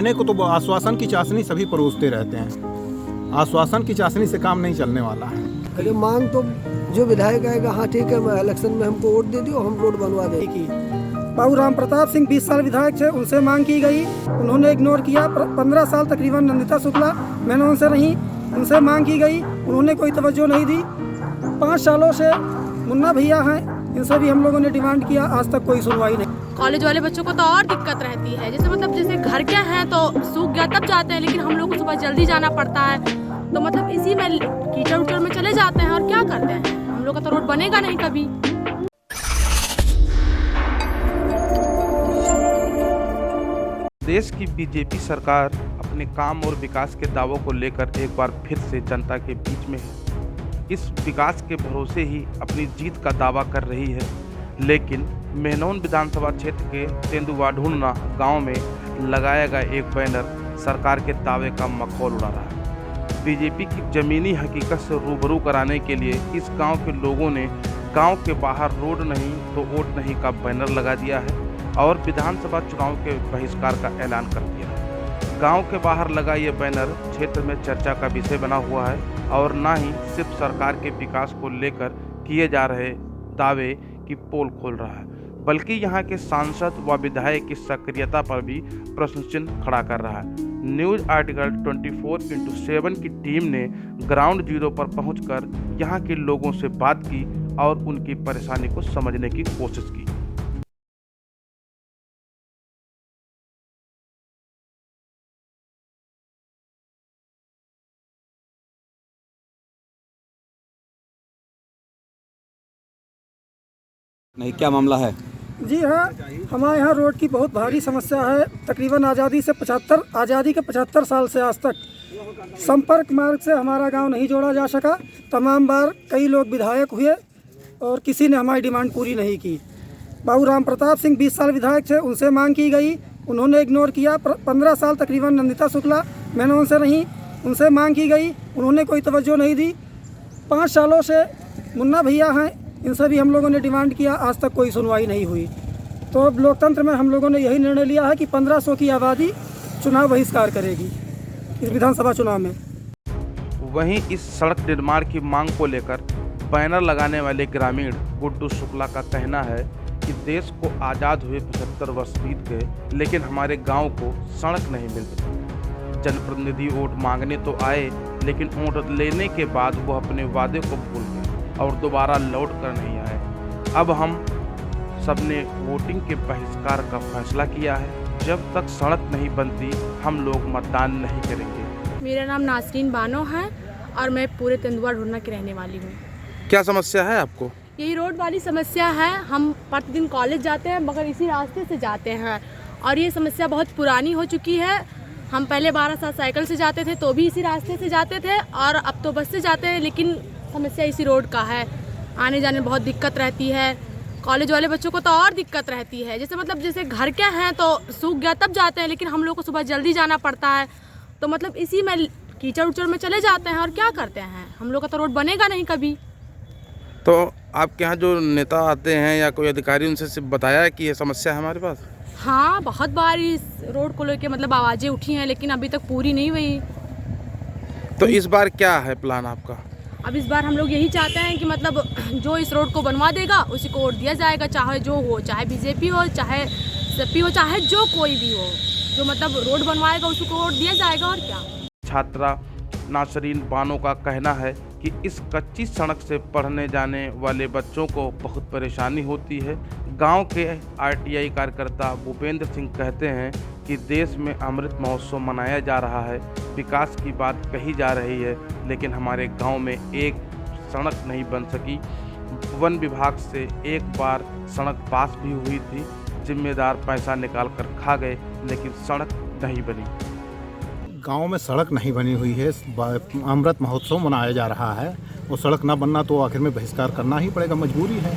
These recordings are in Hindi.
कहने को तो आश्वासन की चाशनी सभी परोसते रहते हैं, आश्वासन की चाशनी से काम नहीं चलने वाला है। अरे मांग तो जो विधायक आएगा, हाँ ठीक है, मैं इलेक्शन में हमको वोट दे दियो, हम रोड बनवा देंगे। बाबू राम प्रताप सिंह 20 साल विधायक थे, उनसे मांग की गई, उन्होंने इग्नोर किया। 15 साल तकरीबन नंदिता शुक्ला मैंने उनसे रही, उनसे मांग की गई, उन्होंने कोई तवज्जो नहीं दी। 5 सालों से मुन्ना भैया हैं, इनसे भी हम लोगों ने डिमांड किया, आज तक कोई सुनवाई नहीं। कॉलेज वाले बच्चों को तो और दिक्कत रहती है, जैसे घर के हैं तो सूख गया तब जाते हैं, लेकिन हम लोग को सुबह जल्दी जाना पड़ता है, तो मतलब इसी में कीचड़ उचड़ में चले जाते हैं और क्या करते हैं। हम लोग का तो रोड बनेगा नहीं कभी। देश की बीजेपी सरकार अपने काम और विकास के दावों को लेकर एक बार फिर से जनता के बीच में है। इस विकास के भरोसे ही अपनी जीत का दावा कर रही है, लेकिन मेहनौन विधानसभा क्षेत्र के तेंदुवाढूना गांव में लगाया गया एक बैनर सरकार के दावे का मखौल उड़ा रहा है। बीजेपी की जमीनी हकीकत से रूबरू कराने के लिए इस गांव के लोगों ने गांव के बाहर रोड नहीं तो वोट नहीं का बैनर लगा दिया है और विधानसभा चुनाव के बहिष्कार का ऐलान कर दिया है। गांव के बाहर लगा ये बैनर क्षेत्र में चर्चा का विषय बना हुआ है और न ही सिर्फ सरकार के विकास को लेकर किए जा रहे दावे की पोल खोल रहा है, बल्कि यहां के सांसद व विधायक की सक्रियता पर भी प्रश्न चिन्ह खड़ा कर रहा है। न्यूज आर्टिकल 24x7 की टीम ने ग्राउंड जीरो पर पहुंचकर यहां के लोगों से बात की और उनकी परेशानी को समझने की कोशिश की। नहीं, क्या मामला है? जी हाँ, हमारे यहाँ रोड की बहुत भारी समस्या है। तकरीबन आज़ादी के 75 साल से आज तक संपर्क मार्ग से हमारा गांव नहीं जोड़ा जा सका। तमाम बार कई लोग विधायक हुए और किसी ने हमारी डिमांड पूरी नहीं की। बाबू राम प्रताप सिंह 20 साल विधायक थे, उनसे मांग की गई, उन्होंने इग्नोर किया। 15 साल तकरीबन नंदिता शुक्ला मैंने उनसे रही, उनसे मांग की गई, उन्होंने कोई तवज्जो नहीं दी। 5 सालों से मुन्ना भैया हैं, इनसे भी हम लोगों ने डिमांड किया, आज तक कोई सुनवाई नहीं हुई। तो अब लोकतंत्र में हम लोगों ने यही निर्णय लिया है कि 1500 की आबादी चुनाव बहिष्कार करेगी इस विधानसभा चुनाव में। वहीं इस सड़क निर्माण की मांग को लेकर बैनर लगाने वाले ग्रामीण गुड्डू शुक्ला का कहना है कि देश को आज़ाद हुए 75 वर्ष बीत गए, लेकिन हमारे गांव को सड़क नहीं मिल रही। जनप्रतिनिधि वोट मांगने तो आए, लेकिन वोट लेने के बाद वो अपने वादे को भूल गए और दोबारा लौट कर नहीं आए। अब हम सबने वोटिंग के बहिष्कार का फैसला किया है। जब तक सड़क नहीं बनती हम लोग मतदान नहीं करेंगे। मेरा नाम नासरीन बानो है और मैं पूरे तेंदुवाढूना की रहने वाली हूँ। क्या समस्या है आपको? यही रोड वाली समस्या है। हम प्रतिदिन कॉलेज जाते हैं मगर इसी रास्ते से जाते हैं और ये समस्या बहुत पुरानी हो चुकी है। हम पहले 12 साल साइकिल से जाते थे तो भी इसी रास्ते से जाते थे और अब तो बस से जाते हैं, लेकिन समस्या इसी रोड का है। आने जाने में बहुत दिक्कत रहती है। कॉलेज वाले बच्चों को तो और दिक्कत रहती है, जैसे घर के हैं तो सूख गया तब जाते हैं, लेकिन हम लोग को सुबह जल्दी जाना पड़ता है, तो मतलब इसी में कीचड़ उचड़ में चले जाते हैं और क्या करते हैं। हम लोग का तो रोड बनेगा नहीं कभी। तो आपके यहाँ जो नेता आते हैं या कोई अधिकारी, उनसे सिर्फ बताया है कि ये समस्या है हमारे पास? हाँ, बहुत बार इस रोड को लेकर मतलब आवाज़ें उठी हैं, लेकिन अभी तक पूरी नहीं हुई। तो इस बार क्या है प्लान आपका? अब इस बार हम लोग यही चाहते हैं कि मतलब जो इस रोड को बनवा देगा उसी को वोट दिया जाएगा, चाहे जो हो, चाहे बीजेपी हो, चाहे सपी हो, चाहे जो कोई भी हो, जो मतलब रोड बनवाएगा उसी को वोट दिया जाएगा। और क्या। छात्रा नासरीन बानो का कहना है कि इस कच्ची सड़क से पढ़ने जाने वाले बच्चों को बहुत परेशानी होती है। गांव के आरटीआई कार्यकर्ता भूपेंद्र सिंह कहते हैं कि देश में अमृत महोत्सव मनाया जा रहा है, विकास की बात कही जा रही है, लेकिन हमारे गांव में एक सड़क नहीं बन सकी। वन विभाग से एक बार सड़क पास भी हुई थी, जिम्मेदार पैसा निकाल कर खा गए, लेकिन सड़क नहीं बनी। गांव में सड़क नहीं बनी हुई है, अमृत महोत्सव मनाया जा रहा है, वो सड़क ना बनना तो आखिर में बहिष्कार करना ही पड़ेगा, मजबूरी है,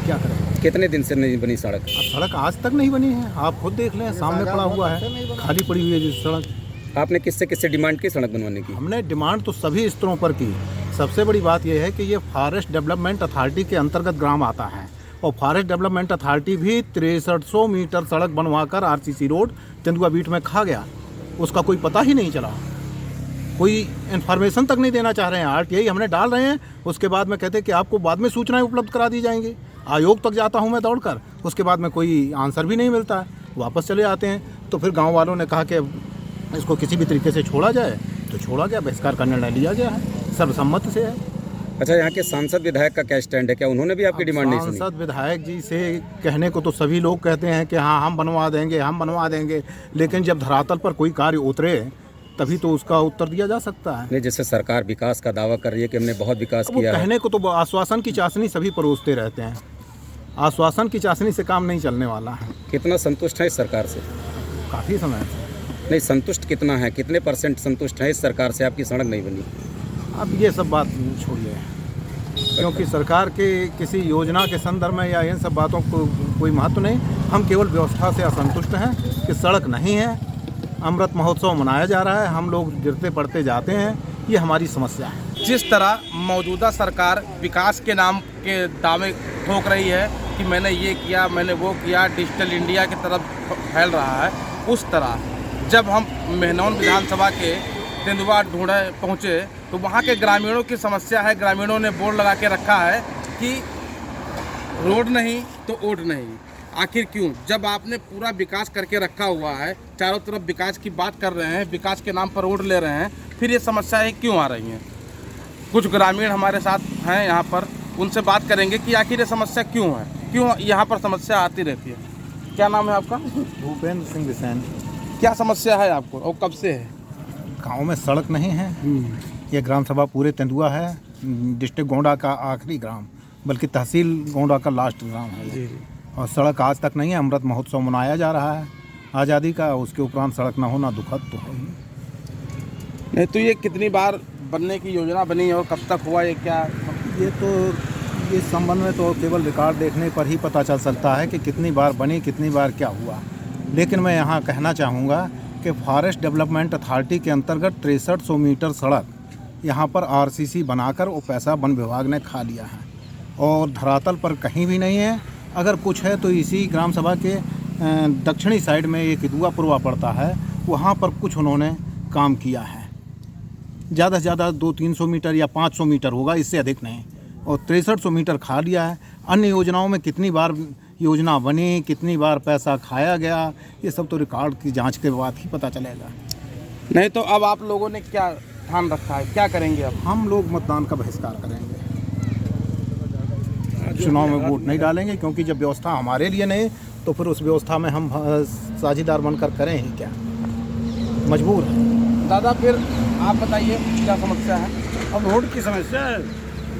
क्या करें। कितने दिन से नहीं बनी सड़क? अब सड़क आज तक नहीं बनी है, आप खुद देख लें, सामने पड़ा हुआ है, खाली पड़ी हुई है जिस सड़क। आपने किससे डिमांड की सड़क बनवाने की? हमने डिमांड तो सभी स्तरों पर की। सबसे बड़ी बात यह है कि ये फॉरेस्ट डेवलपमेंट अथॉरिटी के अंतर्गत ग्राम आता है और फॉरेस्ट डेवलपमेंट अथॉरिटी भी 6300 मीटर सड़क बनवाकर आरसीसी रोड तेंदुआ बीट में खा गया, उसका कोई पता ही नहीं चला, कोई इन्फॉर्मेशन तक नहीं देना चाह रहे हैं। आरटीआई हमने डाल रहे हैं, उसके बाद में कहते हैं कि आपको बाद में सूचनाएं उपलब्ध करा दी जाएंगी। आयोग तक जाता हूं मैं दौड़कर, उसके बाद में कोई आंसर भी नहीं मिलता है, वापस चले आते हैं। तो फिर गांव वालों ने कहा कि इसको किसी भी तरीके से छोड़ा जाए, तो छोड़ा गया, बहिष्कार का निर्णय लिया गया है, सर्वसम्मति से है। अच्छा, यहाँ के सांसद विधायक का क्या स्टैंड है? क्या उन्होंने भी आपकी डिमांड नहीं सुनी? सांसद विधायक जी से कहने को तो सभी लोग कहते हैं कि हाँ हम बनवा देंगे, हम बनवा देंगे, लेकिन जब धरातल पर कोई कार्य उतरे तभी तो उसका उत्तर दिया जा सकता है। नहीं, जैसे सरकार विकास का दावा कर रही है कि हमने बहुत विकास वो किया है। कहने को तो आश्वासन की चाशनी सभी परोसते रहते हैं, आश्वासन की चाशनी से काम नहीं चलने वाला है। कितना संतुष्ट है इस सरकार से? काफ़ी समय से। नहीं, संतुष्ट कितना है, कितने % संतुष्ट है इस सरकार से? आपकी सड़क नहीं बनी। अब ये सब बात छोड़िए, क्योंकि सरकार के किसी योजना के संदर्भ में या इन सब बातों को कोई महत्व नहीं। हम केवल व्यवस्था से असंतुष्ट हैं कि सड़क नहीं है, अमृत महोत्सव मनाया जा रहा है, हम लोग गिरते पड़ते जाते हैं, ये हमारी समस्या है। जिस तरह मौजूदा सरकार विकास के नाम के दावे ठोक रही है कि मैंने ये किया, मैंने वो किया, डिजिटल इंडिया की तरफ फैल रहा है, उस तरह जब हम मेहनौन विधानसभा के तेंदुआ ढूंढे पहुँचे तो वहाँ के ग्रामीणों की समस्या है। ग्रामीणों ने बोर्ड लगा के रखा है कि रोड नहीं तो वोट नहीं। आखिर क्यों? जब आपने पूरा विकास करके रखा हुआ है, चारों तरफ विकास की बात कर रहे हैं, विकास के नाम पर वोट ले रहे हैं, फिर ये समस्याएं क्यों आ रही हैं? कुछ ग्रामीण हमारे साथ हैं यहाँ पर, उनसे बात करेंगे कि आखिर ये समस्या क्यों है, क्यों यहाँ पर समस्या आती रहती है। क्या नाम है आपका? भूपेंद्र सिंह बिसेन। क्या समस्या है आपको और कब से है? गांव में सड़क नहीं है। ये ग्राम सभा पूरे तेंदुआ है, डिस्ट्रिक्ट गोंडा का आखिरी ग्राम, बल्कि तहसील गोंडा का लास्ट ग्राम है ये। और सड़क आज तक नहीं है। अमृत महोत्सव मनाया जा रहा है आज़ादी का, उसके उपरांत सड़क न होना दुखद तो है ही। नहीं तो ये कितनी बार बनने की योजना बनी है और कब तक हुआ ये क्या? ये तो इस संबंध में तो केवल रिकॉर्ड देखने पर ही पता चल सकता है कि कितनी बार बनी, कितनी बार क्या हुआ। लेकिन मैं यहाँ कहना चाहूँगा कि फॉरेस्ट डेवलपमेंट अथॉरिटी के अंतर्गत 6300 मीटर सड़क यहाँ पर आरसीसी बनाकर वो पैसा वन विभाग ने खा लिया है और धरातल पर कहीं भी नहीं है। अगर कुछ है तो इसी ग्राम सभा के दक्षिणी साइड में एक दुआ पुरवा पड़ता है, वहाँ पर कुछ उन्होंने काम किया है। ज़्यादा से ज़्यादा 200-300 मीटर या 500 मीटर होगा, इससे अधिक नहीं। और 6300 मीटर खा लिया है। अन्य योजनाओं में कितनी बार योजना बनी, कितनी बार पैसा खाया गया, ये सब तो रिकॉर्ड की जांच के बाद ही पता चलेगा। नहीं तो अब आप लोगों ने क्या ध्यान रखा है, क्या करेंगे अब? हम लोग मतदान का बहिष्कार करेंगे, चुनाव में वोट नहीं डालेंगे, क्योंकि जब व्यवस्था हमारे लिए नहीं तो फिर उस व्यवस्था में हम साझेदार बनकर करें ही क्या, मजबूर हैं। दादा फिर आप बताइए क्या समस्या है? अब रोड की समस्या है।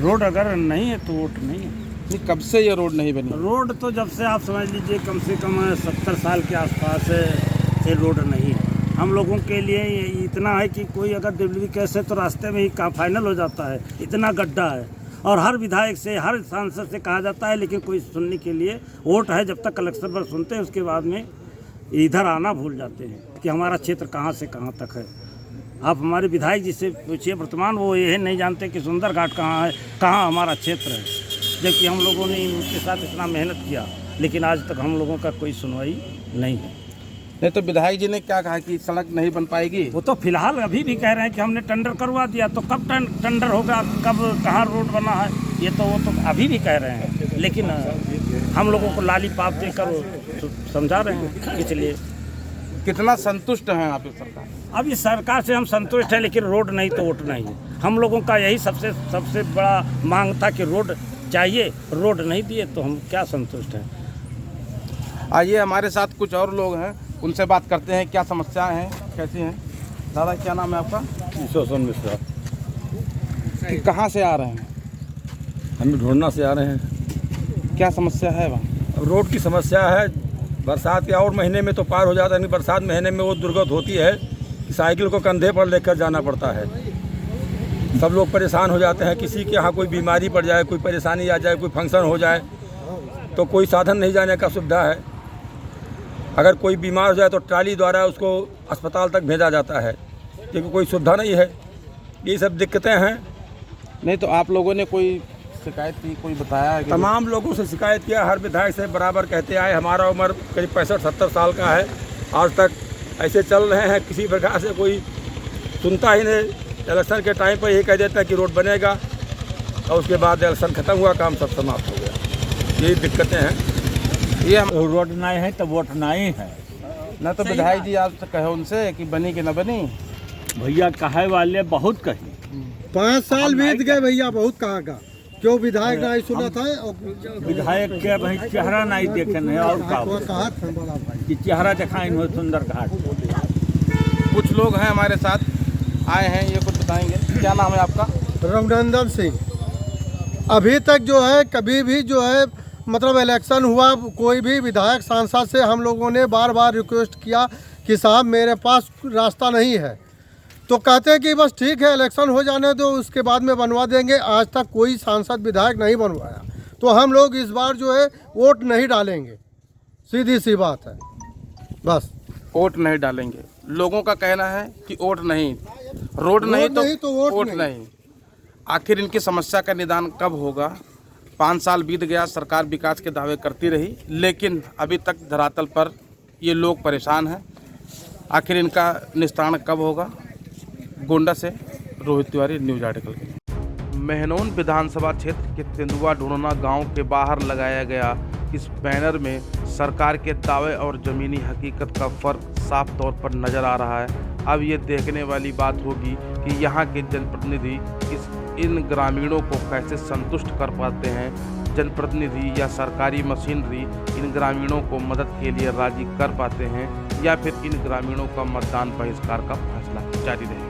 रोड अगर नहीं है तो वोट नहीं है। नहीं, कब से ये रोड नहीं बनी? रोड तो जब से आप समझ लीजिए कम से कम 70 साल के आसपास से रोड नहीं है। हम लोगों के लिए ये इतना है कि कोई अगर डिलीवरी केस है तो रास्ते में ही काम फाइनल हो जाता है, इतना गड्ढा है। और हर विधायक से, हर सांसद से कहा जाता है, लेकिन कोई सुनने के लिए वोट है जब तक कलेक्शन पर सुनते हैं, उसके बाद में इधर आना भूल जाते हैं कि हमारा क्षेत्र कहाँ से कहाँ तक है। आप हमारे विधायक जी से पूछिए, वर्तमान वो ये नहीं जानते कि सुंदर घाट कहाँ है, कहाँ हमारा क्षेत्र है, जबकि हम लोगों ने उनके साथ इतना मेहनत किया, लेकिन आज तक हम लोगों का कोई सुनवाई नहीं है। नहीं तो विधायक जी ने क्या कहा कि सड़क नहीं बन पाएगी? वो तो फिलहाल अभी भी कह रहे हैं कि हमने टेंडर करवा दिया, तो कब टेंडर होगा, कब कहाँ रोड बना है, ये तो वो तो अभी भी कह रहे हैं। लेकिन हम लोगों को लाली पाप देकर समझा रहे हैं। इसलिए कितना संतुष्ट हैं आप इस सरकार? अब इस सरकार से हम संतुष्ट हैं, लेकिन रोड नहीं तो वोट नहीं है। हम लोगों का यही सबसे बड़ा मांग था कि रोड चाहिए, रोड नहीं दिए तो हम क्या संतुष्ट हैं। आइए हमारे साथ कुछ और लोग हैं, उनसे बात करते हैं क्या समस्याएं हैं, कैसी हैं। दादा क्या नाम है आपका? शोषण मिश्रा। कहाँ से आ रहे हैं? हम ढूंढना से आ रहे हैं। क्या समस्या है वहाँ? रोड की समस्या है। बरसात के और महीने में तो पार हो जाता है, नहीं बरसात महीने में वो दुर्गत होती है कि साइकिल को कंधे पर लेकर जाना पड़ता है। सब लोग परेशान हो जाते हैं। किसी के यहाँ कोई बीमारी पड़ जाए, कोई परेशानी आ जाए, कोई फंक्शन हो जाए तो कोई साधन नहीं जाने का सुविधा है। अगर कोई बीमार हो जाए तो ट्राली द्वारा उसको अस्पताल तक भेजा जाता है, क्योंकि कोई सुविधा नहीं है। ये सब दिक्कतें हैं। नहीं तो आप लोगों ने कोई शिकायत की, कोई बताया है कि तमाम लोगों से शिकायत किया, हर विधायक से बराबर कहते आए। हमारा उम्र करीब 65-70 साल का है, आज तक ऐसे चल रहे हैं, किसी प्रकार से कोई सुनता ही नहीं। इलेक्शन के टाइम पर यही कह देता है कि रोड बनेगा और उसके बाद इलेक्शन खत्म हुआ, काम सब समाप्त हो गया। यही दिक्कतें हैं। ये हम रोड नहीं है तो वोट नहीं है। न तो विधायक जी आप कहे उनसे कि बनी कि न बनी। भैया कहे वाले बहुत कही, 5 साल बीत गए भैया, बहुत कहा का क्यों विधायक नहीं सुना था विधायक के भाई चेहरा नहीं देखे नहीं, और कहा था बड़ा भाई कि चेहरा दिखाई हो सुंदर घाट। कुछ लोग हैं हमारे साथ आए हैं, ये कुछ बताएंगे। क्या नाम है आपका? रघुनंदन सिंह। अभी तक जो है कभी भी जो है मतलब इलेक्शन हुआ, कोई भी विधायक सांसद से हम लोगों ने बार बार रिक्वेस्ट किया कि साहब मेरे पास रास्ता नहीं है, तो कहते हैं कि बस ठीक है इलेक्शन हो जाने दो उसके बाद में बनवा देंगे। आज तक कोई सांसद विधायक नहीं बनवाया, तो हम लोग इस बार जो है वोट नहीं डालेंगे, सीधी सी बात है। बस वोट नहीं डालेंगे। लोगों का कहना है कि वोट नहीं, रोड नहीं तो वोट नहीं। आखिर इनकी समस्या का निदान कब होगा? 5 साल बीत गया, सरकार विकास के दावे करती रही, लेकिन अभी तक धरातल पर ये लोग परेशान हैं। आखिर इनका निस्तारण कब होगा? गोंडा से रोहित तिवारी, न्यूज आर्टिकल के लिए। मेहनौन विधानसभा क्षेत्र के तेंदुआ ढूंढना गांव के बाहर लगाया गया इस बैनर में सरकार के दावे और ज़मीनी हकीकत का फ़र्क साफ तौर पर नज़र आ रहा है। अब ये देखने वाली बात होगी कि यहाँ के जनप्रतिनिधि इन ग्रामीणों को कैसे संतुष्ट कर पाते हैं। जनप्रतिनिधि या सरकारी मशीनरी इन ग्रामीणों को मदद के लिए राजी कर पाते हैं, या फिर इन ग्रामीणों का मतदान बहिष्कार का फैसला जारी रहेगा।